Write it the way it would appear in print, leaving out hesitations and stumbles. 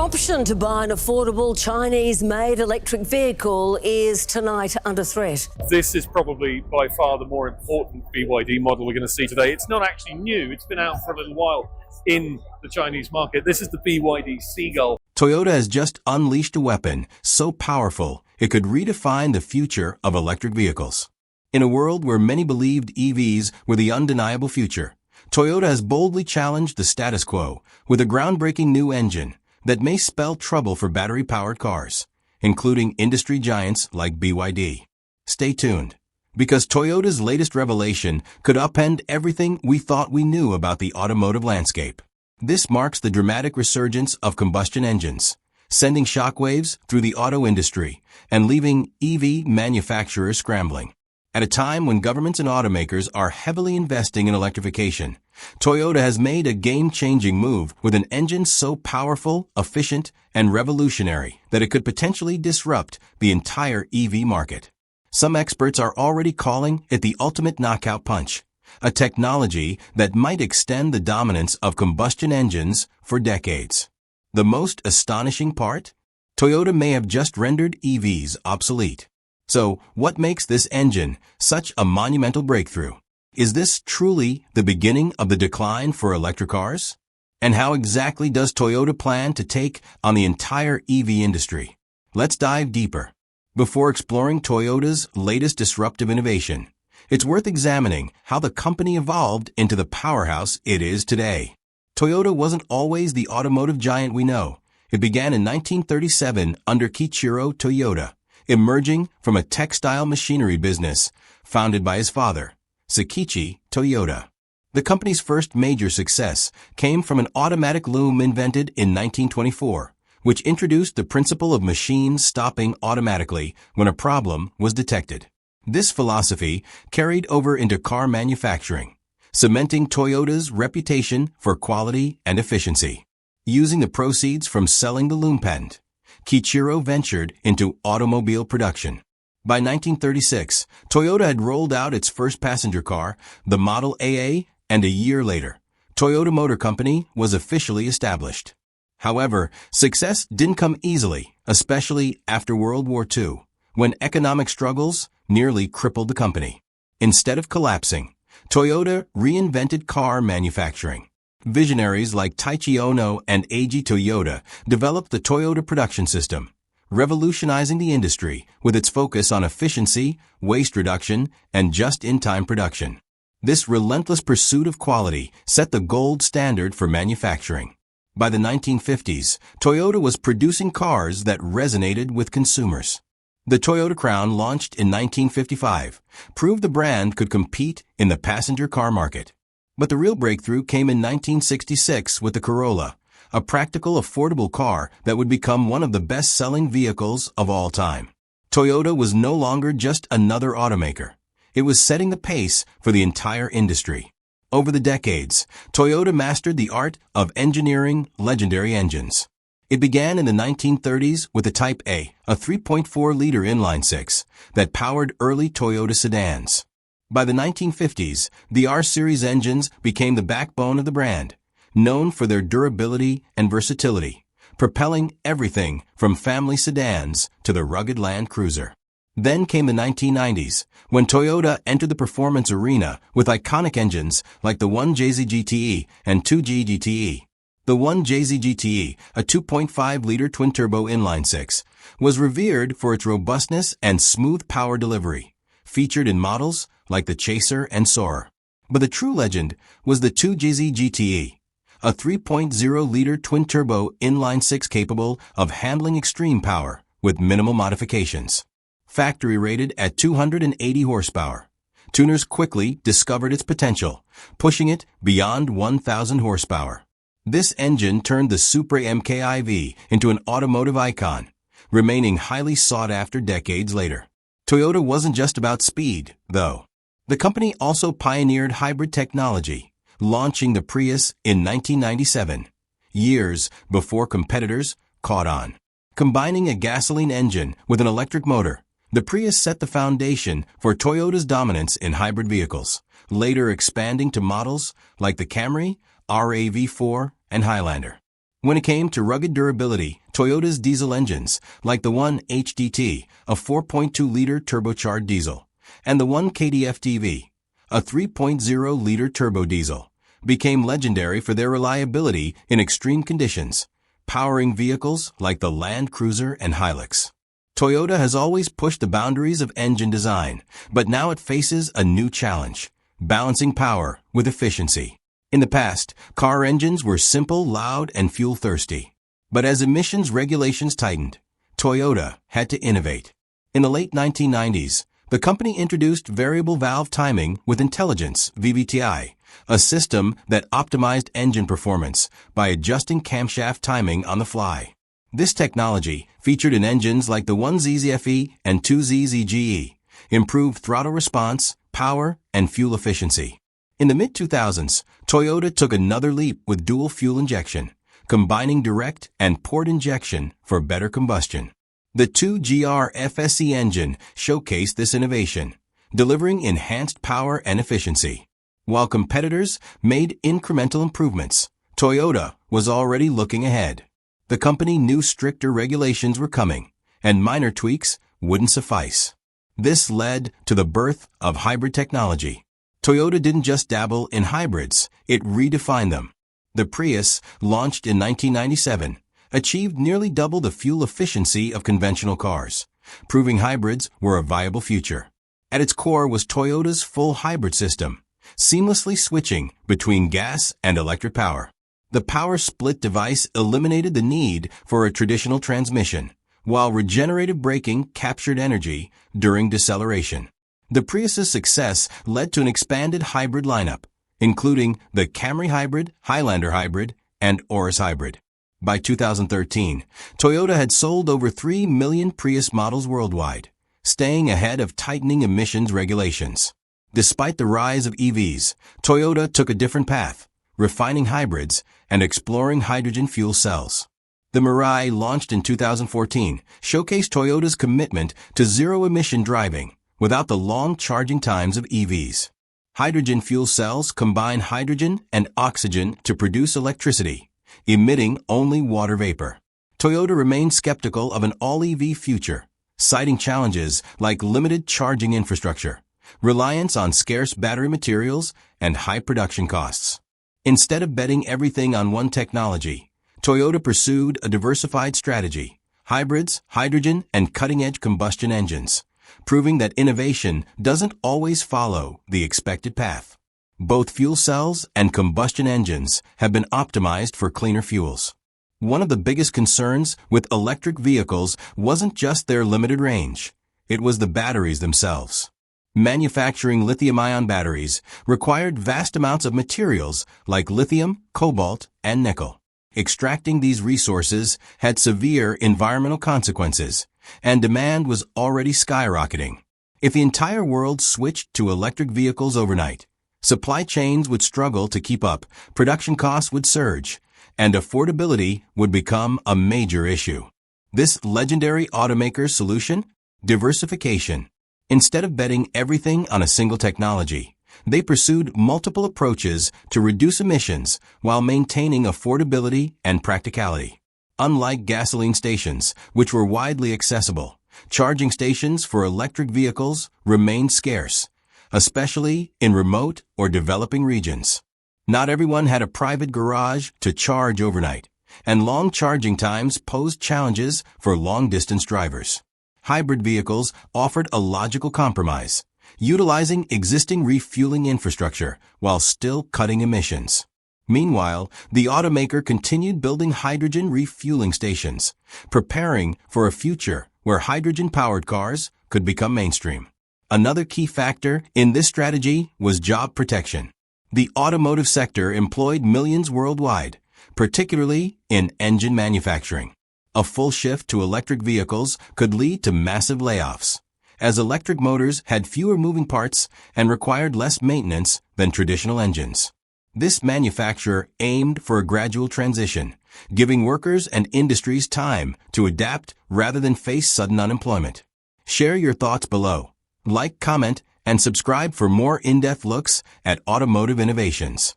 option to buy an affordable Chinese-made electric vehicle is tonight under threat. This is probably by far the more important BYD model we're going to see today. It's not actually new. It's been out for a little while in the Chinese market. This is the BYD Seagull. Toyota has just unleashed a weapon so powerful it could redefine the future of electric vehicles. In a world where many believed EVs were the undeniable future, Toyota has boldly challenged the status quo with a groundbreaking new engine that may spell trouble for battery-powered cars, including industry giants like BYD. Stay tuned, because Toyota's latest revelation could upend everything we thought we knew about the automotive landscape. This marks the dramatic resurgence of combustion engines, sending shockwaves through the auto industry and leaving EV manufacturers scrambling. At a time when governments and automakers are heavily investing in electrification, Toyota has made a game-changing move with an engine so powerful, efficient, and revolutionary that it could potentially disrupt the entire EV market. Some experts are already calling it the ultimate knockout punch, a technology that might extend the dominance of combustion engines for decades. The most astonishing part? Toyota may have just rendered EVs obsolete. So, what makes this engine such a monumental breakthrough? Is this truly the beginning of the decline for electric cars? And how exactly does Toyota plan to take on the entire EV industry? Let's dive deeper. Before exploring Toyota's latest disruptive innovation, it's worth examining how the company evolved into the powerhouse it is today. Toyota wasn't always the automotive giant we know. It began in 1937 under Kiichiro Toyota, emerging from a textile machinery business founded by his father, Seiichi Toyota. The company's first major success came from an automatic loom invented in 1924, which introduced the principle of machines stopping automatically when a problem was detected. This philosophy carried over into car manufacturing, cementing Toyota's reputation for quality and efficiency. Using the proceeds from selling the loom patent, Kiichiro ventured into automobile production. By 1936, Toyota had rolled out its first passenger car, the Model AA, and a year later, Toyota Motor Company was officially established. However, success didn't come easily, especially after World War II, when economic struggles nearly crippled the company. Instead of collapsing, Toyota reinvented car manufacturing. Visionaries like Taiichi Ohno and Eiji Toyota developed the Toyota production system, revolutionizing the industry with its focus on efficiency, waste reduction, and just-in-time production. This relentless pursuit of quality set the gold standard for manufacturing. By the 1950s, Toyota was producing cars that resonated with consumers. The Toyota Crown, launched in 1955, proved the brand could compete in the passenger car market. But the real breakthrough came in 1966 with the Corolla, a practical, affordable car that would become one of the best-selling vehicles of all time. Toyota was no longer just another automaker. It was setting the pace for the entire industry. Over the decades, Toyota mastered the art of engineering legendary engines. It began in the 1930s with the Type A, a 3.4-liter inline-six that powered early Toyota sedans. By the 1950s, the R-Series engines became the backbone of the brand, known for their durability and versatility, propelling everything from family sedans to the rugged Land Cruiser. Then came the 1990s, when Toyota entered the performance arena with iconic engines like the 1JZ GTE and 2G GTE. The 1JZ GTE, a 2.5-liter twin-turbo inline-six, was revered for its robustness and smooth power delivery, featured in models like the Chaser and Soarer. But the true legend was the 2JZ GTE, a 3.0-liter twin-turbo inline-six capable of handling extreme power with minimal modifications. Factory rated at 280 horsepower, tuners quickly discovered its potential, pushing it beyond 1,000 horsepower. This engine turned the Supra MKIV into an automotive icon, remaining highly sought after decades later. Toyota wasn't just about speed, though. The company also pioneered hybrid technology, launching the Prius in 1997, years before competitors caught on. Combining a gasoline engine with an electric motor, the Prius set the foundation for Toyota's dominance in hybrid vehicles, later expanding to models like the Camry, RAV4, and Highlander. When it came to rugged durability, Toyota's diesel engines, like the 1HDT, a 4.2-liter turbocharged diesel, and the 1KDF-TV, a 3.0-liter turbo diesel, became legendary for their reliability in extreme conditions, powering vehicles like the Land Cruiser and Hilux. Toyota has always pushed the boundaries of engine design, but now it faces a new challenge: balancing power with efficiency. In the past, car engines were simple, loud, and fuel-thirsty. But as emissions regulations tightened, Toyota had to innovate. In the late 1990s, the company introduced variable valve timing with intelligence, VVTi, a system that optimized engine performance by adjusting camshaft timing on the fly. This technology, featured in engines like the 1ZZFE and 2ZZGE, improved throttle response, power, and fuel efficiency. In the mid-2000s, Toyota took another leap with dual fuel injection, combining direct and port injection for better combustion. The 2GR FSE engine showcased this innovation, delivering enhanced power and efficiency. While competitors made incremental improvements, Toyota was already looking ahead. The company knew stricter regulations were coming, and minor tweaks wouldn't suffice. This led to the birth of hybrid technology. Toyota didn't just dabble in hybrids, it redefined them. The Prius, launched in 1997, achieved nearly double the fuel efficiency of conventional cars, proving hybrids were a viable future. At its core was Toyota's full hybrid system, seamlessly switching between gas and electric power. The power split device eliminated the need for a traditional transmission, while regenerative braking captured energy during deceleration. The Prius's success led to an expanded hybrid lineup, including the Camry Hybrid, Highlander Hybrid, and Urus Hybrid. By 2013, Toyota had sold over 3 million Prius models worldwide, staying ahead of tightening emissions regulations. Despite the rise of EVs, Toyota took a different path, refining hybrids and exploring hydrogen fuel cells. The Mirai, launched in 2014, showcased Toyota's commitment to zero-emission driving without the long charging times of EVs. Hydrogen fuel cells combine hydrogen and oxygen to produce electricity, emitting only water vapor. Toyota remained skeptical of an all-EV future, citing challenges like limited charging infrastructure, reliance on scarce battery materials, and high production costs. Instead of betting everything on one technology, Toyota pursued a diversified strategy: hybrids, hydrogen, and cutting-edge combustion engines, proving that innovation doesn't always follow the expected path. Both fuel cells and combustion engines have been optimized for cleaner fuels. One of the biggest concerns with electric vehicles wasn't just their limited range, it was the batteries themselves. Manufacturing lithium-ion batteries required vast amounts of materials like lithium, cobalt, and nickel. Extracting these resources had severe environmental consequences, and demand was already skyrocketing. If the entire world switched to electric vehicles overnight, supply chains would struggle to keep up, production costs would surge, and affordability would become a major issue. This legendary automaker's solution? Diversification. Instead of betting everything on a single technology, they pursued multiple approaches to reduce emissions while maintaining affordability and practicality. Unlike gasoline stations, which were widely accessible, charging stations for electric vehicles remained scarce, especially in remote or developing regions. Not everyone had a private garage to charge overnight, and long charging times posed challenges for long-distance drivers. Hybrid vehicles offered a logical compromise, utilizing existing refueling infrastructure while still cutting emissions. Meanwhile, the automaker continued building hydrogen refueling stations, preparing for a future where hydrogen-powered cars could become mainstream. Another key factor in this strategy was job protection. The automotive sector employed millions worldwide, particularly in engine manufacturing. A full shift to electric vehicles could lead to massive layoffs, as electric motors had fewer moving parts and required less maintenance than traditional engines. This manufacturer aimed for a gradual transition, giving workers and industries time to adapt rather than face sudden unemployment. Share your thoughts below. Like, comment, and subscribe for more in-depth looks at automotive innovations.